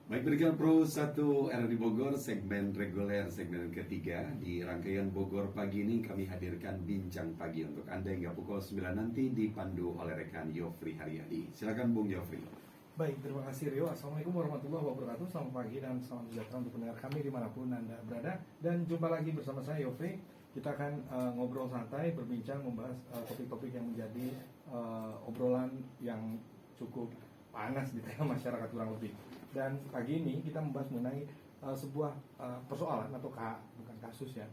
Baik, berikan Pro 1 RRI Bogor, segmen reguler, segmen ketiga. Di rangkaian Bogor pagi ini kami hadirkan bincang pagi untuk Anda hingga pukul 9 nanti dipandu oleh rekan Yofri Haryadi. Silakan Bung Yofri. Baik, terima kasih Rio. Assalamualaikum warahmatullahi wabarakatuh. Selamat pagi dan salam sejahtera untuk pendengar kami dimanapun Anda berada. Dan jumpa lagi bersama saya Yofri. Kita akan ngobrol santai, berbincang, membahas topik-topik yang menjadi obrolan yang cukup panas di tengah masyarakat kurang lebih. Dan pagi ini kita membahas mengenai sebuah persoalan atau bukan kasus ya,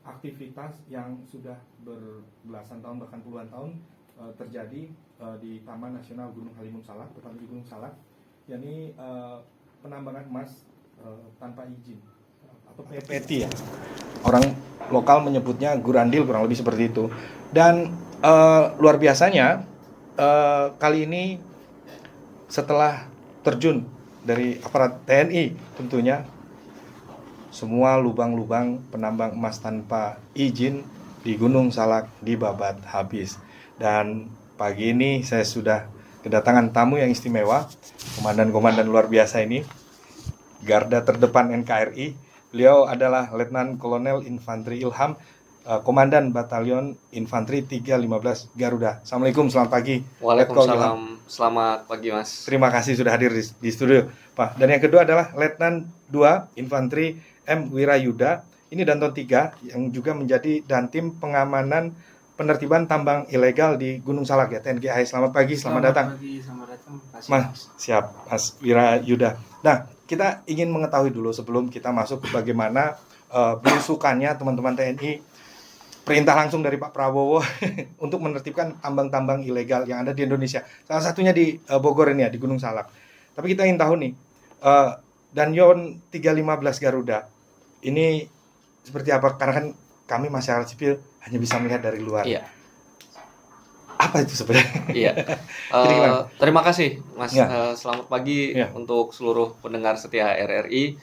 aktivitas yang sudah berbelasan tahun bahkan puluhan tahun terjadi di Taman Nasional Gunung Halimun Salak, tepatnya di Gunung Salak, yakni penambangan emas tanpa izin atau PET ya. Orang lokal menyebutnya gurandil, kurang lebih seperti itu. Dan luar biasanya kali ini setelah terjun dari aparat TNI tentunya, semua lubang-lubang penambang emas tanpa izin di Gunung Salak dibabat habis. Dan pagi ini saya sudah kedatangan tamu yang istimewa, komandan-komandan luar biasa ini, garda terdepan NKRI. Beliau adalah Letnan Kolonel Infantri Ilham, Komandan Batalion Infantri 315 Garuda. Assalamualaikum, selamat pagi. Waalaikumsalam, selamat pagi Mas. Terima kasih sudah hadir di studio, Pak. Dan yang kedua adalah Letnan 2 Infantri M. Wirayuda. Ini Danton 3 yang juga menjadi dantim pengamanan penertiban tambang ilegal di Gunung Salak ya, TNI AS. Selamat pagi, selamat datang. Selamat datang. Mas, siap, Mas Wirayuda. Nah, kita ingin mengetahui dulu sebelum kita masuk ke bagaimana belusukannya teman-teman TNI, perintah langsung dari Pak Prabowo untuk menertibkan tambang-tambang ilegal yang ada di Indonesia. Salah satunya di Bogor ini ya, di Gunung Salak. Tapi kita ingin tahu nih, Danyon 315 Garuda ini seperti apa? Karena kan kami masyarakat sipil hanya bisa melihat dari luar. Iya. Apa itu sebenarnya? Iya. Terima kasih Mas. Ya. Selamat pagi Ya. untuk seluruh pendengar setia RRI.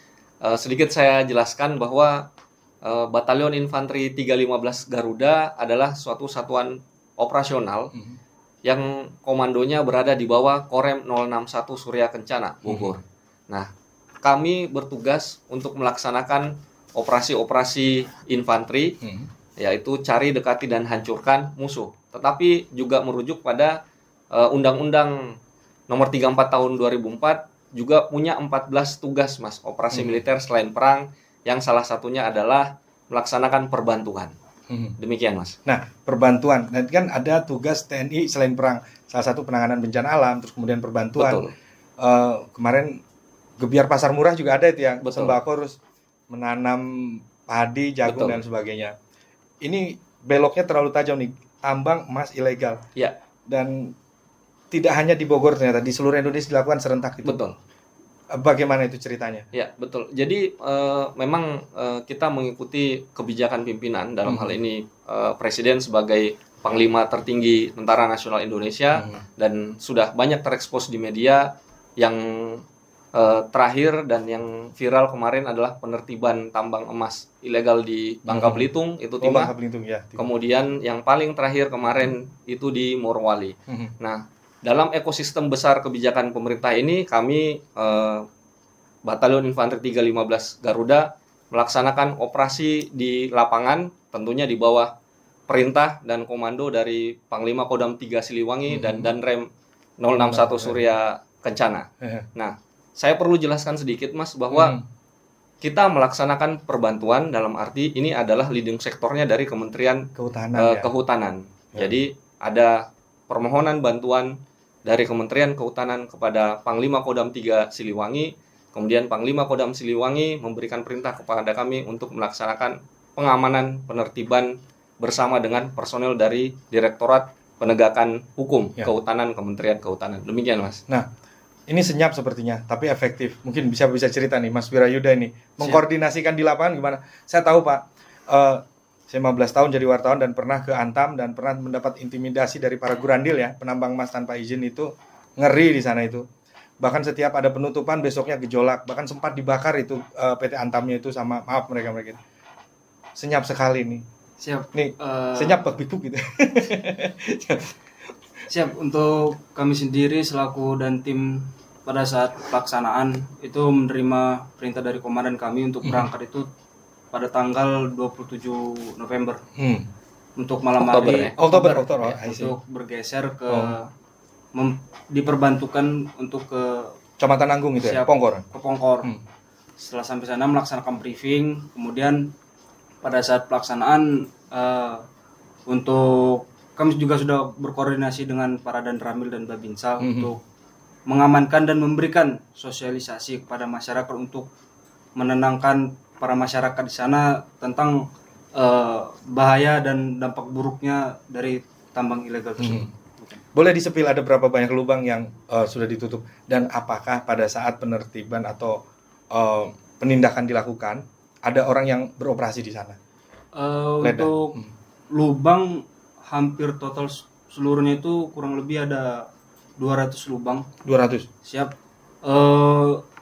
Sedikit saya jelaskan bahwa Batalion Infanteri 315 Garuda adalah suatu satuan operasional yang komandonya berada di bawah Korem 061 Surya Kencana, Bogor. Nah, kami bertugas untuk melaksanakan operasi-operasi infanteri, yaitu cari, dekati, dan hancurkan musuh. Tetapi juga merujuk pada Undang-Undang Nomor 34 Tahun 2004 juga punya 14 tugas, Mas, operasi militer selain perang, yang salah satunya adalah melaksanakan perbantuan. Demikian, Mas. Nah, perbantuan. Nanti kan ada tugas TNI selain perang. Salah satu penanganan bencana alam, terus kemudian perbantuan. Betul. Kemarin Gebiar Pasar Murah juga ada itu yang Betul. sembako, terus menanam padi, jagung, Betul. dan sebagainya. Ini beloknya terlalu tajam nih, tambang emas ilegal. Ya, Dan tidak hanya di Bogor ternyata, di seluruh Indonesia dilakukan serentak itu. betul. Bagaimana itu ceritanya? Ya, betul. Jadi memang kita mengikuti kebijakan pimpinan, dalam hal ini Presiden sebagai Panglima tertinggi Tentara Nasional Indonesia, dan sudah banyak terekspos di media. Yang terakhir dan yang viral kemarin adalah penertiban tambang emas ilegal di Bangka Belitung, itu Timah. Bangka Belitung ya. Timah. Kemudian yang paling terakhir kemarin itu di Morowali. Nah, dalam ekosistem besar kebijakan pemerintah ini, kami Batalion Infanteri 315 Garuda melaksanakan operasi di lapangan, tentunya di bawah perintah dan komando dari Panglima Kodam 3 Siliwangi dan Danrem 061 Surya Kencana. Nah, saya perlu jelaskan sedikit, Mas, bahwa kita melaksanakan perbantuan dalam arti ini adalah leading sektornya dari Kementerian Kehutanan. Jadi ada permohonan bantuan dari Kementerian Kehutanan kepada Panglima Kodam 3 Siliwangi, kemudian Panglima Kodam Siliwangi memberikan perintah kepada kami untuk melaksanakan pengamanan penertiban bersama dengan personel dari Direktorat Penegakan Hukum Kehutanan Kementerian Kehutanan. Demikian, Mas. Nah, ini senyap sepertinya, tapi efektif. Mungkin bisa cerita nih, Mas Wirayuda ini mengkoordinasikan di lapangan gimana? Saya tahu, Pak, saya 15 tahun jadi wartawan dan pernah ke Antam dan pernah mendapat intimidasi dari para gurandil ya, penambang emas tanpa izin itu ngeri di sana itu. Bahkan setiap ada penutupan besoknya gejolak, bahkan sempat dibakar itu PT Antamnya itu sama mereka. Senyap sekali nih. Siap. Nih, senyap bak-bibuk gitu. Siap, untuk kami sendiri selaku dan tim pada saat pelaksanaan itu menerima perintah dari komandan kami untuk berangkat itu pada tanggal 27 November untuk malam Oktober, hari ya? Oktober. I see. untuk bergeser ke diperbantukan untuk ke Kecamatan Nanggung itu ya, Siap. Pongkor. ke Pongkor. Setelah sampai sana melaksanakan briefing, kemudian pada saat pelaksanaan untuk kami juga sudah berkoordinasi dengan para dan Ramil dan Babinsa untuk mengamankan dan memberikan sosialisasi kepada masyarakat untuk menenangkan para masyarakat di sana tentang bahaya dan dampak buruknya dari tambang ilegal tersebut. Boleh disepil ada berapa banyak lubang yang sudah ditutup dan apakah pada saat penertiban atau penindakan dilakukan ada orang yang beroperasi di sana? Untuk lubang hampir total seluruhnya itu kurang lebih ada 200 lubang. 200. Siap.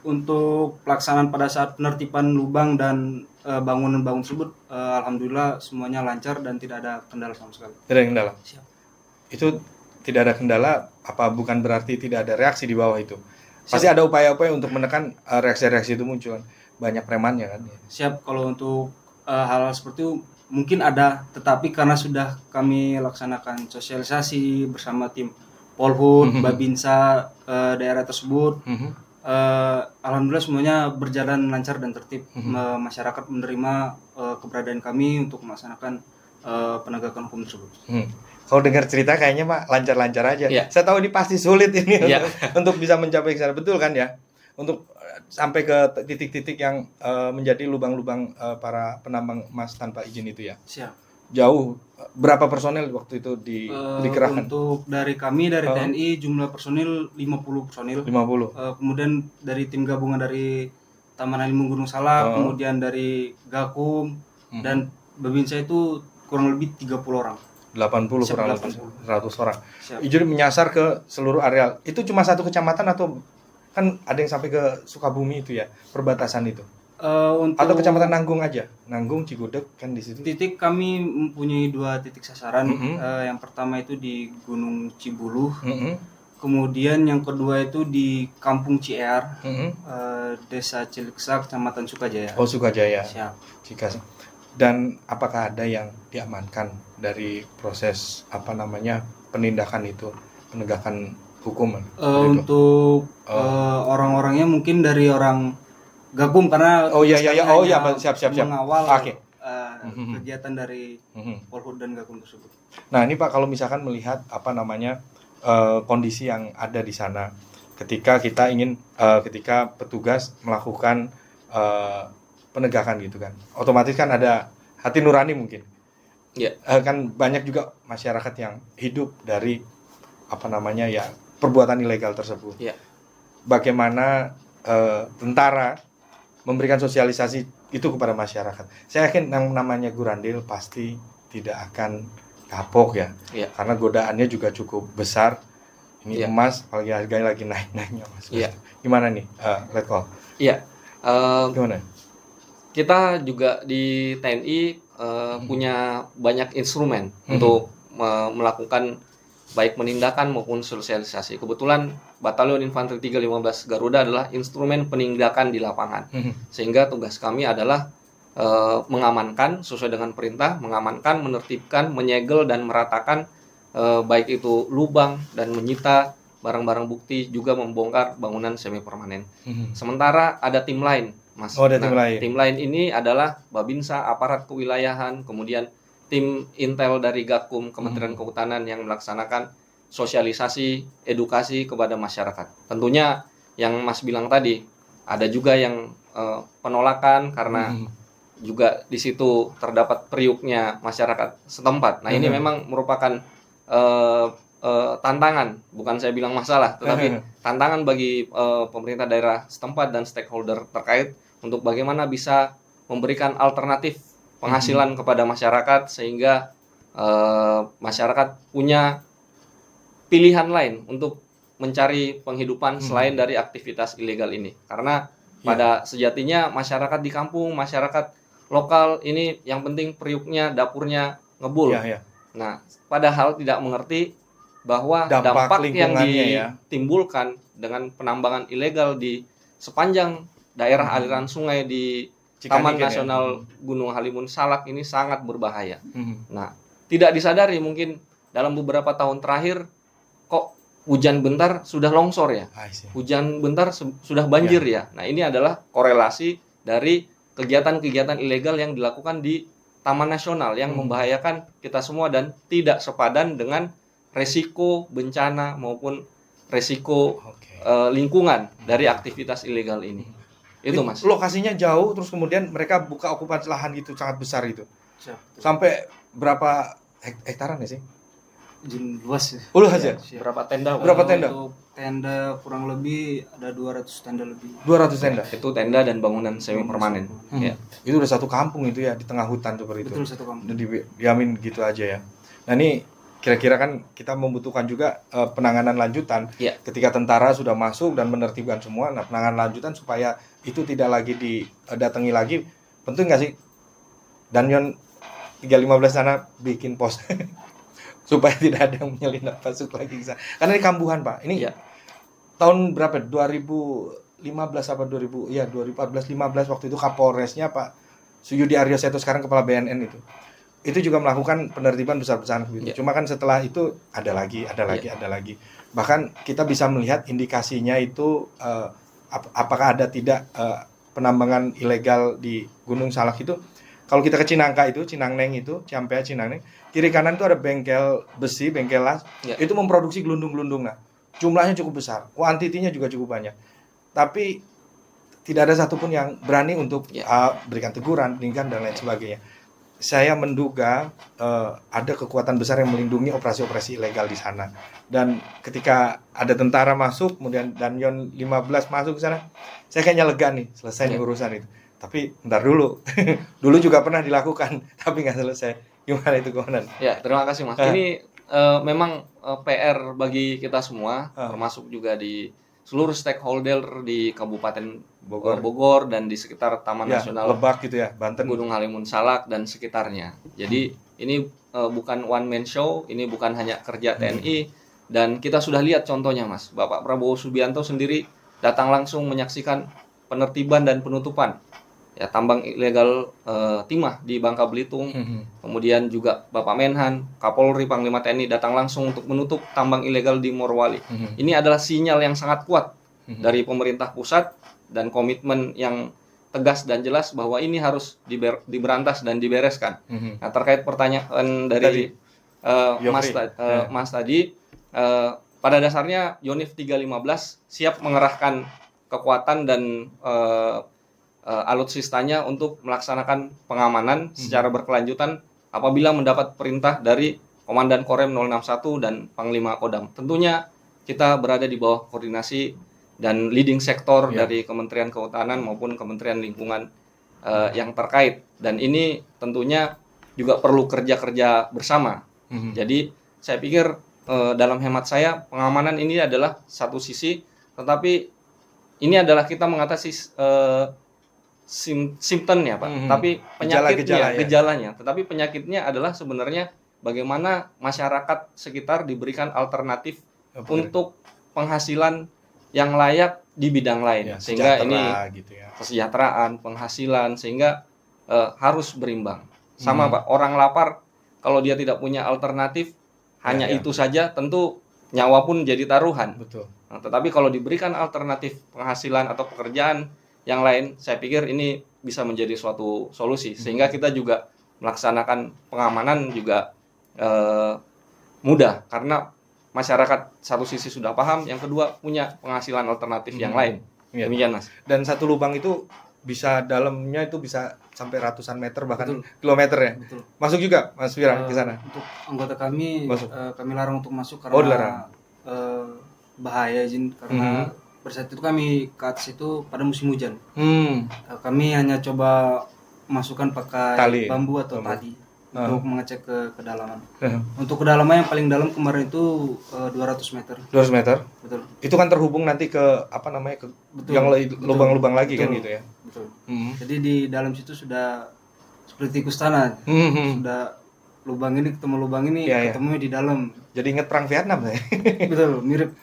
Untuk pelaksanaan pada saat penertiban lubang dan bangunan-bangunan tersebut, alhamdulillah semuanya lancar dan tidak ada kendala sama sekali. Tidak ada kendala. Siap. Itu tidak ada kendala, apa bukan berarti tidak ada reaksi di bawah itu? Pasti ada upaya-upaya untuk menekan reaksi-reaksi itu muncul. Banyak premannya kan. Siap. Kalau untuk hal seperti itu mungkin ada, tetapi karena sudah kami laksanakan sosialisasi bersama tim Polhut, Babinsa daerah tersebut, alhamdulillah semuanya berjalan lancar dan tertib. Masyarakat menerima keberadaan kami untuk melaksanakan penegakan hukum tersebut. Kalau dengar cerita kayaknya Pak lancar-lancar aja. Iya. Saya tahu ini pasti sulit ini Iya. untuk bisa mencapai ke sana, betul kan ya? Untuk sampai ke titik-titik yang menjadi lubang-lubang para penambang emas tanpa izin itu ya. Siap. Jauh. Berapa personel waktu itu dikerahkan? Untuk dari kami dari TNI jumlah personil 50 personil. 50. Kemudian dari tim gabungan dari Taman Halimung Gunung Salak, kemudian dari Gakum dan Babinsa itu kurang lebih 30 orang. 80 Siap, kurang 80. lebih 100 orang. Siap. Jadi menyasar ke seluruh areal. Itu cuma satu kecamatan atau kan ada yang sampai ke Sukabumi itu ya, perbatasan itu. Untuk Atau kecamatan Nanggung aja. Nanggung, Cigudeg kan di situ. titik kami mempunyai 2 titik sasaran. Yang pertama itu di Gunung Cibuluh. Kemudian yang kedua itu di Kampung Cier, Desa Ciliksa, Kecamatan Sukajaya. Oh, Sukajaya. Siap. Cikas. Dan apakah ada yang diamankan dari proses penindakan itu, penegakan hukum? Untuk orang-orangnya mungkin dari orang Gakum karena siap. mengawal Oke. kegiatan dari Polhut dan Gakum tersebut. Nah, ini Pak kalau misalkan melihat kondisi yang ada di sana ketika kita ingin ketika petugas melakukan penegakan gitu kan. Otomatis kan ada hati nurani mungkin. Iya. Kan banyak juga masyarakat yang hidup dari perbuatan ilegal tersebut. Iya. Bagaimana tentara memberikan sosialisasi itu kepada masyarakat. Saya yakin yang namanya Gurandil pasti tidak akan kapok ya. Iya. Karena godaannya juga cukup besar. Ini Iya. emas, apalagi harganya lagi naik-naiknya Mas. Iya. Gimana nih, Letkol? Iya. Gimana? Kita juga di TNI punya banyak instrumen untuk melakukan baik penindakan maupun sosialisasi. Kebetulan Batalion Infanteri 315 Garuda adalah instrumen penindakan di lapangan. Sehingga tugas kami adalah mengamankan sesuai dengan perintah, mengamankan, menertibkan, menyegel dan meratakan baik itu lubang dan menyita barang-barang bukti, juga membongkar bangunan semi permanen. Sementara ada tim lain, Mas. Oh, ada tim lain. Tim lain ini adalah Babinsa, aparat kewilayahan, kemudian tim intel dari Gakum, Kementerian Kehutanan yang melaksanakan sosialisasi, edukasi kepada masyarakat. Tentunya yang Mas bilang tadi, ada juga yang penolakan karena juga di situ terdapat periuknya masyarakat setempat. Nah, ini memang merupakan tantangan, bukan saya bilang masalah, tetapi tantangan bagi pemerintah daerah setempat dan stakeholder terkait untuk bagaimana bisa memberikan alternatif penghasilan kepada masyarakat sehingga masyarakat punya pilihan lain untuk mencari penghidupan selain dari aktivitas ilegal ini. Karena pada sejatinya masyarakat di kampung, masyarakat lokal ini yang penting periuknya, dapurnya ngebul. Nah, padahal tidak mengerti bahwa dampak yang ditimbulkan dengan penambangan ilegal di sepanjang daerah aliran sungai di Taman Cikaniken, ya? Nasional Gunung Halimun Salak ini sangat berbahaya. Mhm. Nah, tidak disadari mungkin dalam beberapa tahun terakhir kok hujan bentar sudah longsor ya. I see. Hujan bentar sudah banjir ya. Nah, ini adalah korelasi dari kegiatan-kegiatan ilegal yang dilakukan di Taman Nasional yang membahayakan kita semua dan tidak sepadan dengan resiko bencana maupun resiko Oke. lingkungan dari aktivitas ilegal ini. Itu Mas. Lokasinya jauh, terus kemudian mereka buka okupansi lahan gitu sangat besar gitu. Siap. Sampai berapa hektaran ya sih? Izin luas ya. Luas aja? Siap. Berapa tenda? Berapa tenda? Untuk tenda kurang lebih ada 200 tenda lebih. 200 tenda. Itu tenda dan bangunan semi permanen. Ya. Itu udah satu kampung itu ya, di tengah hutan seperti itu. Betul, satu kampung. Dan diamin gitu aja ya. Nah ini kira-kira kan kita membutuhkan juga penanganan lanjutan Ya. ketika tentara sudah masuk dan menertibkan semua. Nah penanganan lanjutan supaya itu tidak lagi didatangi lagi, penting nggak sih Danyon 315 sana bikin pos supaya tidak ada yang menyelinap masuk lagi ke sana. Karena ini kambuhan Pak. Ini Ya. tahun berapa? 2015 apa 2000? Ya 2014-15 waktu itu Kapolresnya Pak Suyudi Aryo Seto, sekarang Kepala BNN itu. Itu juga melakukan penertiban besar-besaran gitu. Ya. Cuma kan setelah itu ada lagi. Bahkan kita bisa melihat indikasinya itu apakah ada tidak penambangan ilegal di Gunung Salak itu. Kalau kita ke Cinangka itu, Cinangneng itu, Ciampea Cinangneng, kiri kanan itu ada bengkel besi, bengkel las. Ya. Itu memproduksi gelundung-gelundung. Nah, jumlahnya cukup besar. Kuantitinya juga cukup banyak. Tapi tidak ada satupun yang berani untuk berikan teguran, peningkatan dan lain sebagainya. Saya menduga ada kekuatan besar yang melindungi operasi-operasi ilegal di sana. Dan ketika ada tentara masuk, kemudian Danyon 15 masuk ke sana, saya kayaknya lega nih, selesai nih urusan itu. Tapi bentar dulu, dulu juga pernah dilakukan, tapi nggak selesai. Gimana itu Komandan? Ya, terima kasih Mas. Ini memang PR bagi kita semua, termasuk juga di seluruh stakeholder di Kabupaten Bogor dan di sekitar Taman Nasional Lebak gitu ya, Banten. Gunung Halimun Salak dan sekitarnya. Jadi ini bukan one man show, ini bukan hanya kerja TNI, dan kita sudah lihat contohnya Mas. Bapak Prabowo Subianto sendiri datang langsung menyaksikan penertiban dan penutupan ya tambang ilegal timah di Bangka Belitung. Kemudian juga Bapak Menhan, Kapolri, Panglima TNI datang langsung untuk menutup tambang ilegal di Morowali. Ini adalah sinyal yang sangat kuat dari pemerintah pusat dan komitmen yang tegas dan jelas bahwa ini harus diberantas dan dibereskan. Nah, terkait pertanyaan dari Mas tadi, pada dasarnya Yonif 315 siap mengerahkan kekuatan dan alutsistanya untuk melaksanakan pengamanan secara berkelanjutan apabila mendapat perintah dari Komandan Korem 061 dan Panglima Kodam. Tentunya kita berada di bawah koordinasi dan leading sektor dari Kementerian Kehutanan maupun Kementerian Lingkungan yang terkait. Dan ini tentunya juga perlu kerja-kerja bersama. Jadi saya pikir dalam hemat saya pengamanan ini adalah satu sisi, tetapi ini adalah kita mengatasi simptomnya Pak, tapi penyakitnya, gejalanya. Tetapi penyakitnya adalah sebenarnya bagaimana masyarakat sekitar diberikan alternatif untuk penghasilan yang layak di bidang lain, sehingga ini gitu ya. kesejahteraan, penghasilan, sehingga harus berimbang. Sama Pak, orang lapar kalau dia tidak punya alternatif hanya itu saja, tentu nyawa pun jadi taruhan. Betul. Nah, tetapi kalau diberikan alternatif penghasilan atau pekerjaan yang lain, saya pikir ini bisa menjadi suatu solusi, sehingga kita juga melaksanakan pengamanan juga mudah, karena masyarakat satu sisi sudah paham, yang kedua punya penghasilan alternatif yang lain. Demikian Mas. Dan satu lubang itu bisa dalamnya itu bisa sampai ratusan meter bahkan kilometer ya. Betul. Masuk juga Mas Wira ke sana. Untuk anggota kami kami larang untuk masuk karena dilarang. Bahaya izin karena pada saat itu kami ke atas itu pada musim hujan. Kami hanya coba masukkan pakai Tali. bambu atau tali untuk mengecek ke kedalaman. Untuk kedalaman yang paling dalam kemarin itu 200 meter. 200 meter. Betul. Itu kan terhubung nanti ke apa namanya ke yang lubang-lubang lagi kan gitu ya. Betul. Jadi di dalam situ sudah seperti tikus tanah. Sudah lubang ini ketemu lubang ini ketemu di dalam. Jadi ingat perang Vietnam saya. Betul, mirip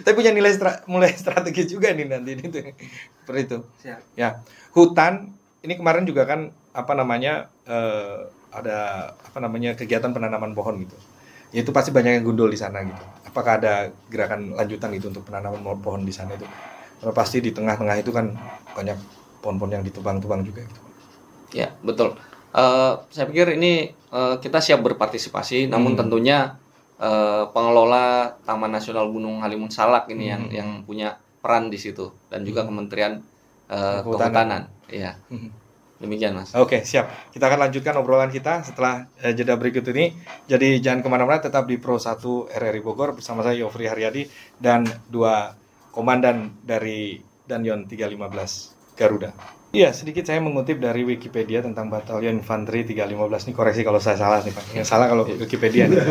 Tapi punya nilai mulai strategis juga nih nanti itu. Seperti itu. Siap. Ya, hutan ini kemarin juga kan apa namanya ada apa namanya kegiatan penanaman pohon gitu. Ya itu pasti banyak yang gundul di sana gitu. Apakah ada gerakan lanjutan gitu untuk penanaman pohon di sana itu? Karena pasti di tengah-tengah itu kan banyak pohon-pohon yang ditebang-tebang juga gitu. Ya, betul. Saya pikir ini kita siap berpartisipasi, namun tentunya pengelola Taman Nasional Gunung Halimun Salak ini yang punya peran di situ, dan juga Kementerian Kehutanan. Iya. Demikian, Mas. Oke, siap. Kita akan lanjutkan obrolan kita setelah jeda berikut ini. Jadi jangan kemana-mana, tetap di Pro 1 RRI Bogor bersama saya Yofri Haryadi dan 2 komandan dari Danyon 315 Garuda. Iya, sedikit saya mengutip dari Wikipedia tentang Batalion Infanteri 315. Ini koreksi kalau saya salah nih Pak. Yang salah kalau Wikipedia nih.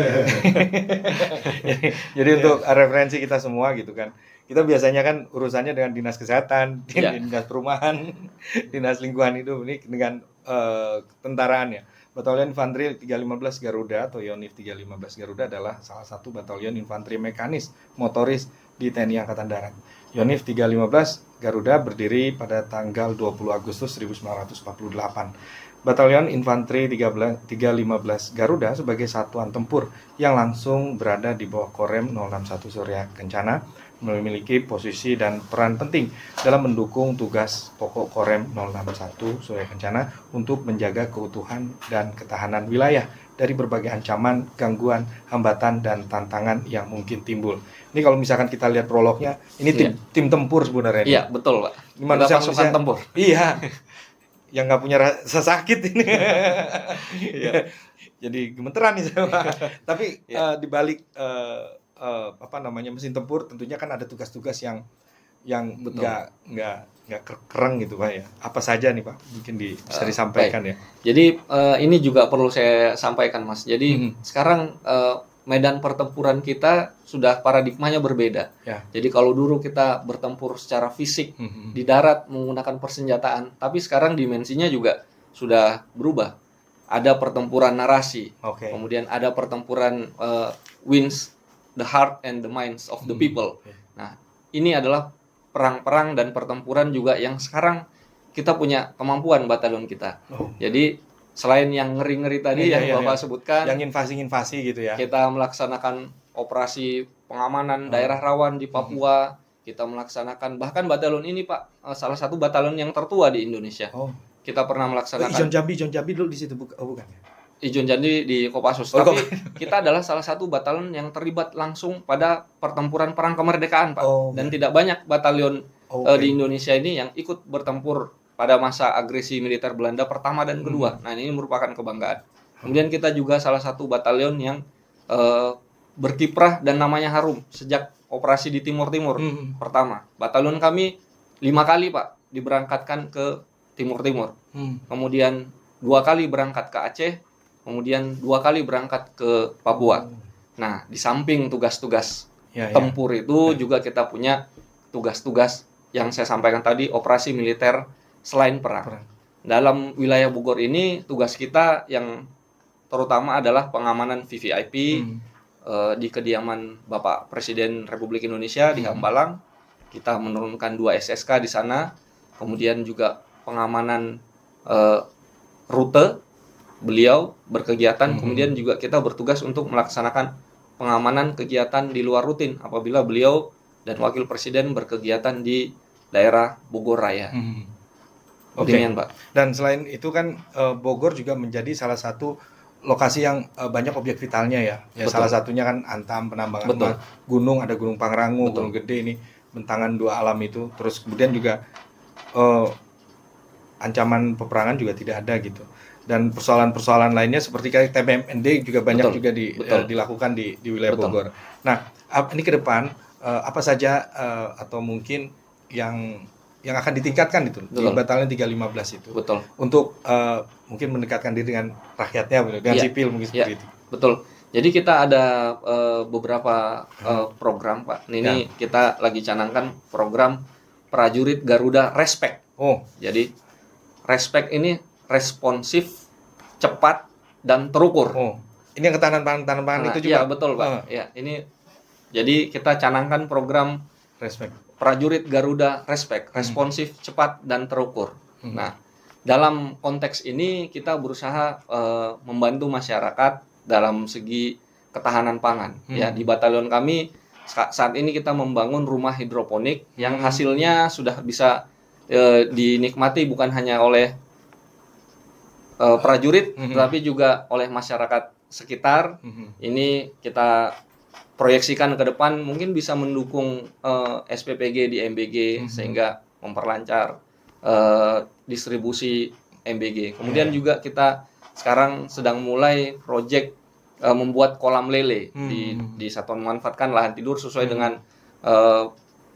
Jadi untuk referensi kita semua gitu kan. Kita biasanya kan urusannya dengan dinas kesehatan, dinas perumahan, dinas lingkungan hidup, ini dengan ketentaraan ya. Batalion Infanteri 315 Garuda atau Yonif 315 Garuda adalah salah satu batalion infanteri mekanis motoris di TNI Angkatan Darat. Yonif 315 Garuda berdiri pada tanggal 20 Agustus 1948. Batalion Infanteri 315 Garuda sebagai satuan tempur yang langsung berada di bawah Korem 061 Surya Kencana memiliki posisi dan peran penting dalam mendukung tugas pokok Korem 061 Surya Kencana untuk menjaga keutuhan dan ketahanan wilayah dari berbagai ancaman, gangguan, hambatan, dan tantangan yang mungkin timbul. Ini kalau misalkan kita lihat prolognya, ini tim tempur sebenarnya. Iya, betul, Pak. Manusia pasukan tempur. Iya. Yang nggak punya rasa sakit ini. Jadi gemeteran nih saya, Pak. Tapi di balik apa namanya mesin tempur tentunya kan ada tugas-tugas yang nggak kereng gitu Pak ya. Apa saja nih Pak? Mungkin bisa disampaikan ya. Jadi ini juga perlu saya sampaikan Mas. Jadi sekarang medan pertempuran kita sudah paradigmanya berbeda. Ya. Jadi kalau dulu kita bertempur secara fisik di darat menggunakan persenjataan, tapi sekarang dimensinya juga sudah berubah. Ada pertempuran narasi, kemudian ada pertempuran wins the heart and the minds of the people. Nah, ini adalah perang-perang dan pertempuran juga yang sekarang kita punya kemampuan batalion kita. Jadi selain yang ngeri-ngeri tadi yang Bapak sebutkan, yang invasi-invasi gitu ya. Kita melaksanakan operasi pengamanan daerah rawan di Papua. Kita melaksanakan, bahkan batalion ini Pak, salah satu batalion yang tertua di Indonesia. Kita pernah melaksanakan Ijon Jambi dulu di situ bukan ya? Ijon Jambi di Kopassus. Tapi kita adalah salah satu batalion yang terlibat langsung pada pertempuran perang kemerdekaan, Pak. Dan tidak banyak batalion di Indonesia ini yang ikut bertempur pada masa agresi militer Belanda pertama dan kedua. Nah, ini merupakan kebanggaan. Kemudian kita juga salah satu batalion yang berkiprah dan namanya harum sejak operasi di Timur Timur pertama. Batalion kami 5 kali, Pak, diberangkatkan ke Timur Timur. Kemudian 2 kali berangkat ke Aceh. Kemudian 2 kali berangkat ke Papua. Nah, di samping tugas-tugas tempur itu juga kita punya tugas-tugas yang saya sampaikan tadi, operasi militer selain perang. Dalam wilayah Bogor ini tugas kita yang terutama adalah pengamanan VVIP di kediaman Bapak Presiden Republik Indonesia di Hambalang. Kita menurunkan 2 SSK di sana. Kemudian juga pengamanan rute beliau berkegiatan, kemudian juga kita bertugas untuk melaksanakan pengamanan kegiatan di luar rutin apabila beliau dan Wakil Presiden berkegiatan di daerah Bogor Raya. Demikian, Pak. Dan selain itu kan Bogor juga menjadi salah satu lokasi yang banyak objek vitalnya ya. Salah satunya kan Antam, penambangan gunung, ada Gunung Pangrango, Gunung Gede ini, bentangan 2 alam itu. Terus kemudian juga ancaman peperangan juga tidak ada gitu. Dan persoalan-persoalan lainnya seperti kayak TBMND juga banyak juga dilakukan di wilayah Bogor. Nah, ini ke depan apa saja atau mungkin yang akan ditingkatkan itu di Batalion 315 itu untuk mungkin mendekatkan diri dengan rakyatnya, dengan sipil mungkin seperti itu. Betul. Jadi kita ada beberapa program, Pak. Ini kita lagi canangkan program prajurit Garuda Respect. Jadi Respect ini responsif, cepat, dan terukur. Ini yang ketahanan pangan itu juga. Iya, betul, Pak. Ya, ini Jadi kita canangkan program Respect. prajurit Garuda Respect, responsif, cepat dan terukur. Nah, dalam konteks ini kita berusaha membantu masyarakat dalam segi ketahanan pangan. Ya, di batalion kami saat ini kita membangun rumah hidroponik yang hasilnya sudah bisa dinikmati bukan hanya oleh prajurit, tetapi juga oleh masyarakat sekitar. Ini kita proyeksikan ke depan mungkin bisa mendukung SPPG di MBG sehingga memperlancar distribusi MBG. Kemudian juga kita sekarang sedang mulai proyek membuat kolam lele di satuan memanfaatkan lahan tidur sesuai dengan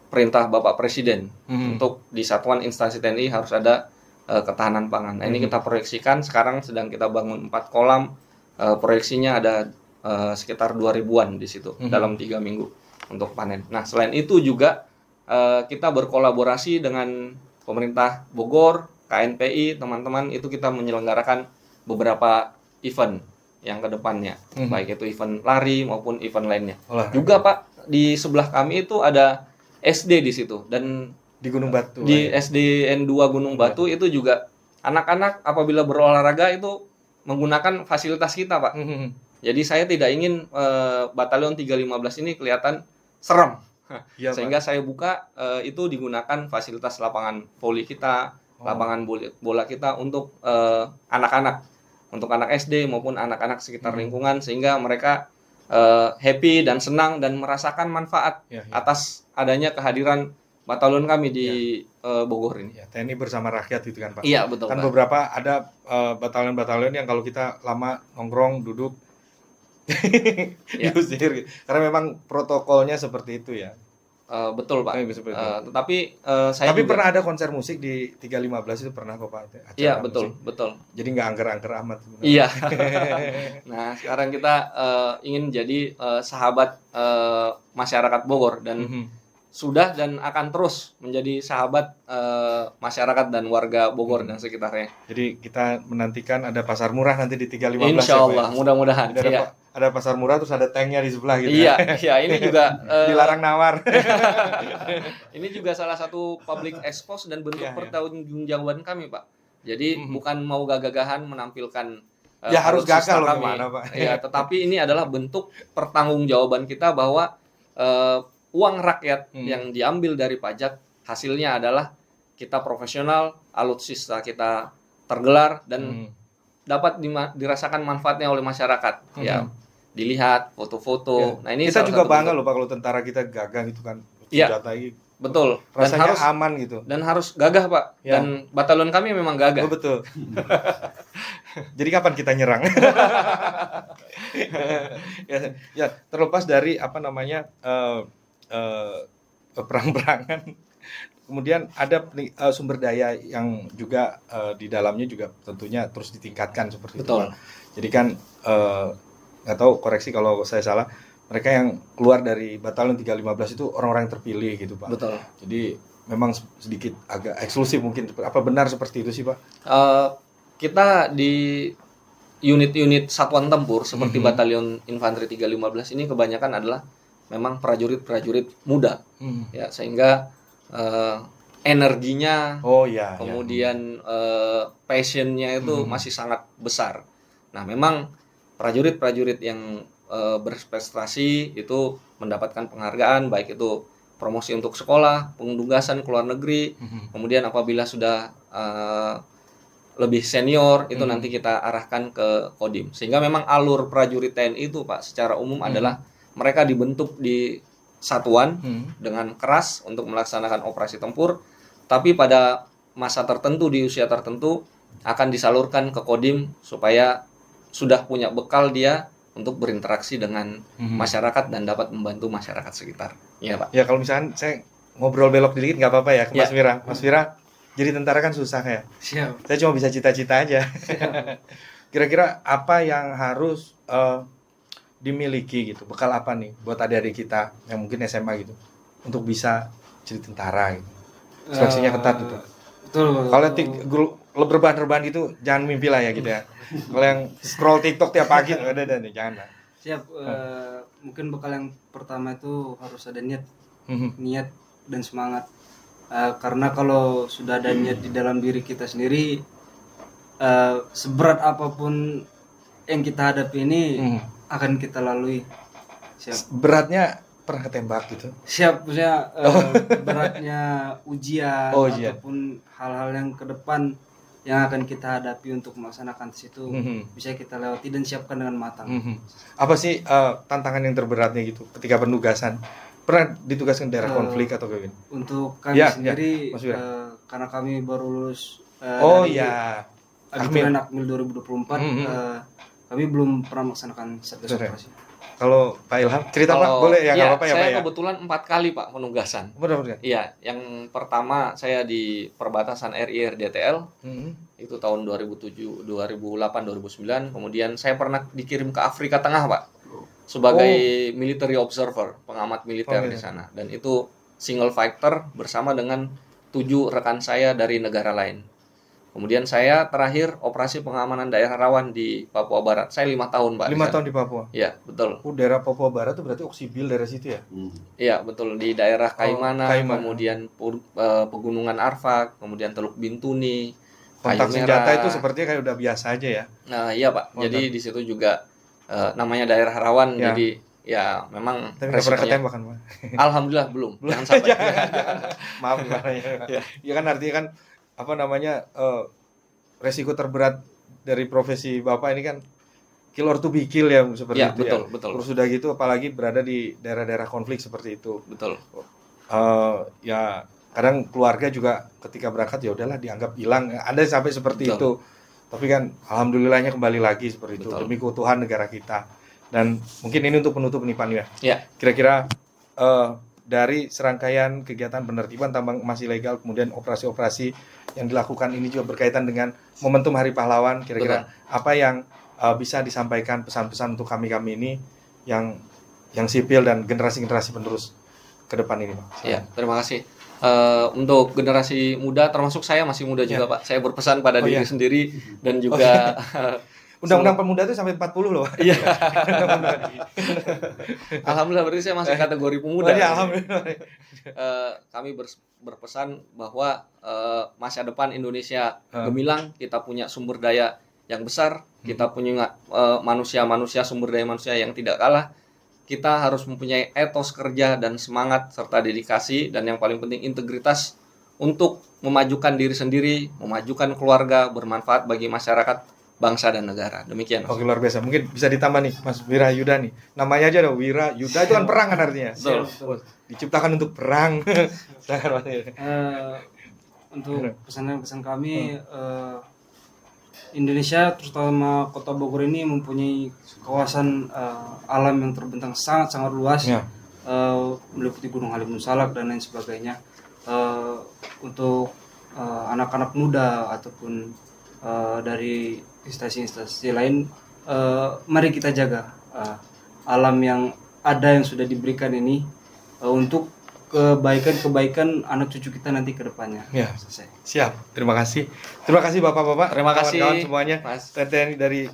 perintah Bapak Presiden untuk di satuan instansi TNI harus ada ketahanan pangan. Nah, ini kita proyeksikan sekarang sedang kita bangun 4 kolam, proyeksinya ada sekitar 2.000-an di situ dalam 3 minggu untuk panen. Nah, selain itu juga kita berkolaborasi dengan pemerintah Bogor, KNPI, teman-teman itu kita menyelenggarakan beberapa event yang ke depannya, baik itu event lari maupun event lainnya. Juga Pak, di sebelah kami itu ada SD di situ dan Di Gunung Batu. di SDN 2 Gunung Batu itu juga anak-anak apabila berolahraga itu menggunakan fasilitas kita, Pak. Jadi saya tidak ingin batalion 315 ini kelihatan serem. Iya, Sehingga saya buka itu digunakan fasilitas lapangan voli kita, lapangan bola kita untuk anak-anak, untuk anak SD maupun anak-anak sekitar lingkungan sehingga mereka happy dan senang dan merasakan manfaat atas adanya kehadiran batalion kami di Bogor ini. Ya, TNI bersama rakyat gitu kan Pak. Iya betul. Kan Pak. beberapa ada batalion-batalion yang kalau kita lama nongkrong duduk diusir gitu. Karena memang protokolnya seperti itu ya. Betul Pak. Seperti itu. Tetapi saya Tapi juga, pernah ada konser musik di 315 itu pernah kok Pak. Acara iya betul musik. betul. Jadi nggak angker-angker amat. Sebenarnya. Iya. Nah sekarang kita ingin jadi sahabat masyarakat Bogor dan sudah dan akan terus menjadi sahabat masyarakat dan warga Bogor dan sekitarnya. Jadi kita menantikan ada pasar murah nanti di 315 Insya ya, Pak, Allah, ya? mudah-mudahan. Jadi Iya. ada pasar murah terus ada tanknya di sebelah gitu. Iya, ya. iya ini juga Dilarang nawar. ini juga salah satu public expose dan bentuk Iya, iya. pertanggungjawaban kami, Pak. Jadi bukan mau gagah-gagahan menampilkan Ya harus gagal alutsista loh kami. gimana, Pak. Ya, tetapi ini adalah bentuk pertanggungjawaban kita bahwa uang rakyat yang diambil dari pajak hasilnya adalah kita profesional, alutsista kita tergelar dan dapat dirasakan manfaatnya oleh masyarakat. Ya, dilihat foto-foto. Nah, ini kita salah juga satu bangga bentuk. loh Pak kalau tentara kita gagah gitu kan. Iya. Senjata ini Betul. Dan rasanya harus aman gitu. dan harus gagah, Pak. Ya. Dan batalion kami memang gagah. Oh, betul. Jadi kapan kita nyerang? ya, terlepas dari apa namanya perang-perangan, kemudian ada sumber daya yang juga di dalamnya juga tentunya terus ditingkatkan seperti Betul. itu. Pak. Jadi kan nggak tahu koreksi kalau saya salah, mereka yang keluar dari batalion 315 itu orang-orang yang terpilih gitu Pak. Betul. Jadi memang sedikit agak eksklusif mungkin. Apa benar seperti itu sih Pak? Kita di unit-unit satuan tempur seperti batalion infanteri 315 ini kebanyakan adalah memang prajurit-prajurit muda. Ya, sehingga energinya Oh ya. kemudian passionnya itu masih sangat besar. Nah, memang prajurit-prajurit yang berprestasi itu mendapatkan penghargaan, baik itu promosi untuk sekolah, penugasan ke luar negeri, kemudian apabila sudah lebih senior itu nanti kita arahkan ke Kodim. Sehingga memang alur prajurit TNI itu Pak secara umum adalah mereka dibentuk di satuan dengan keras untuk melaksanakan operasi tempur, tapi pada masa tertentu di usia tertentu akan disalurkan ke Kodim supaya sudah punya bekal dia untuk berinteraksi dengan masyarakat dan dapat membantu masyarakat sekitar. Iya Pak. Ya kalau misalkan saya ngobrol belok dikit nggak apa-apa ya ke Mas Ya. Mira. Mas Mira jadi tentara kan susah ya. Siap. Saya cuma bisa cita-cita aja. Kira-kira apa yang harus dimiliki gitu? Bekal apa nih buat adik-adik kita yang mungkin SMA gitu untuk bisa jadi tentara gitu. Seleksinya ketat gitu. Betul. Kalau rebahan-rebahan gitu jangan mimpi lah ya gitu ya. Kalau yang scroll TikTok tiap pagi udah jangan lah. Siap. Mungkin bekal yang pertama itu harus ada niat, Mhm. niat dan semangat. Karena kalau sudah ada niat di dalam diri kita sendiri, seberat apapun yang kita hadapi ini Mhm. akan kita lalui. Siap. Beratnya pernah ketembak gitu. Siap, maksudnya beratnya ujian Oh, ujian. ataupun hal-hal yang ke depan yang akan kita hadapi untuk melaksanakan tes itu bisa kita lewati dan siapkan dengan matang. Apa sih tantangan yang terberatnya gitu ketika penugasan? Pernah ditugaskan daerah konflik atau kayak gini? Untuk kami Ya, sendiri, Mas Wira. karena kami baru lulus Oh dari iya. Agituran Akmil 2024, kami belum pernah melaksanakan satgas Betul ya? operasi. Kalau Pak Ilham cerita Pak, Kalau- boleh ya, nggak iya, apa-apa ya Pak saya ya. kebetulan 4 kali Pak penugasan. Benar-benar. Iya, yang pertama saya di perbatasan RI RDTL itu tahun 2007, 2008, 2009. Kemudian saya pernah dikirim ke Afrika Tengah, Pak, sebagai military observer, pengamat militer di sana. Dan itu single fighter bersama dengan 7 rekan saya dari negara lain. Kemudian saya terakhir operasi pengamanan daerah rawan di Papua Barat. Saya 5 tahun, Pak. 5 di sana. tahun di Papua. Iya, betul. Daerah Papua Barat itu berarti Oksibil daerah situ ya? Iya, betul, di daerah Kaimana, Kaimana. kemudian Pegunungan Arfak, kemudian Teluk Bintuni, Kontak Kayu senjata Merah. itu sepertinya kayak udah biasa aja ya. Nah, iya, Pak. Kontak. Jadi di situ juga namanya daerah rawan, Ya. jadi ya memang Tapi nggak pernah resikonya. ketembak kan Pak? Alhamdulillah belum. Jangan sampai. Maaf gimana ya. Ya kan artinya kan apa namanya resiko terberat dari profesi Bapak ini kan kill or to be kill ya seperti Ya, itu betul, ya. betul. Terus sudah gitu apalagi berada di daerah-daerah konflik seperti itu. Betul. Ya kadang keluarga juga ketika berangkat ya udahlah dianggap hilang. Ada sampai seperti Betul. itu. Tapi kan alhamdulillahnya kembali lagi seperti itu Betul. demi keutuhan negara kita. Dan mungkin ini untuk penutup nih Pan ya. Ya, Kira-kira dari serangkaian kegiatan penertiban tambang emas ilegal kemudian operasi-operasi yang dilakukan ini juga berkaitan dengan momentum Hari Pahlawan, kira-kira apa yang bisa disampaikan pesan-pesan untuk kami-kami ini yang sipil dan generasi-generasi penerus ke depan ini, Pak? ya, terima kasih. Untuk generasi muda, termasuk saya masih muda juga, Pak. Saya berpesan pada diri sendiri dan juga Undang-undang pemuda itu sampai 40 loh. Iya. Alhamdulillah berarti saya masih kategori pemuda. Oh, ya, alhamdulillah. Kami berpesan bahwa masa depan Indonesia gemilang, kita punya sumber daya yang besar, kita punya manusia-manusia, sumber daya manusia yang tidak kalah. Kita harus mempunyai etos kerja dan semangat serta dedikasi, dan yang paling penting integritas untuk memajukan diri sendiri, memajukan keluarga, bermanfaat bagi masyarakat, bangsa dan negara. Demikian. Oke, luar biasa. Mungkin bisa ditambah nih Mas Wira Yuda nih. Namanya aja dong Wira Yuda, itu kan perang kan artinya. Betul. Diciptakan untuk perang. Silakan Mas. Untuk pesan kami, Indonesia terutama Kota Bogor ini mempunyai kawasan alam yang terbentang sangat-sangat luas, Ya. meliputi Gunung Halimun Salak dan lain sebagainya. Untuk anak-anak muda ataupun dari instansi-instansi lain, mari kita jaga alam yang ada yang sudah diberikan ini untuk kebaikan anak cucu kita nanti ke depannya. Ya. Selesai. Siap. Terima kasih. Terima kasih Bapak-bapak. Terima kasih, kawan-kawan semuanya. Mas. TNI dari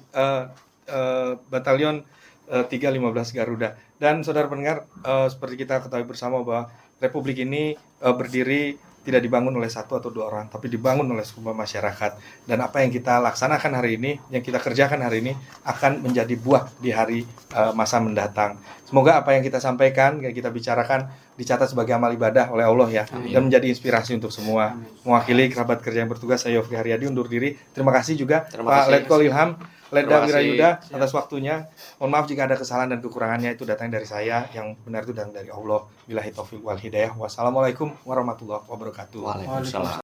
Batalion 315 Garuda. Dan saudara pendengar, seperti kita ketahui bersama bahwa Republik ini berdiri tidak dibangun oleh satu atau dua orang, tapi dibangun oleh sebuah masyarakat. Dan apa yang kita laksanakan hari ini, yang kita kerjakan hari ini, akan menjadi buah di hari masa mendatang. Semoga apa yang kita sampaikan, yang kita bicarakan, dicatat sebagai amal ibadah oleh Allah ya, dan menjadi inspirasi untuk semua. Mewakili kerabat kerja yang bertugas, saya Yofri Haryadi undur diri. Terima kasih juga Terima Pak kasih. Letkol Ilham, Letda Terima kasih. Wirayuda atas waktunya. Mohon maaf jika ada kesalahan dan kekurangannya, itu datang dari saya, yang benar itu datang dari Allah. Billahi taufiq wal hidayah. Wassalamualaikum warahmatullahi wabarakatuh. Waalaikumsalam.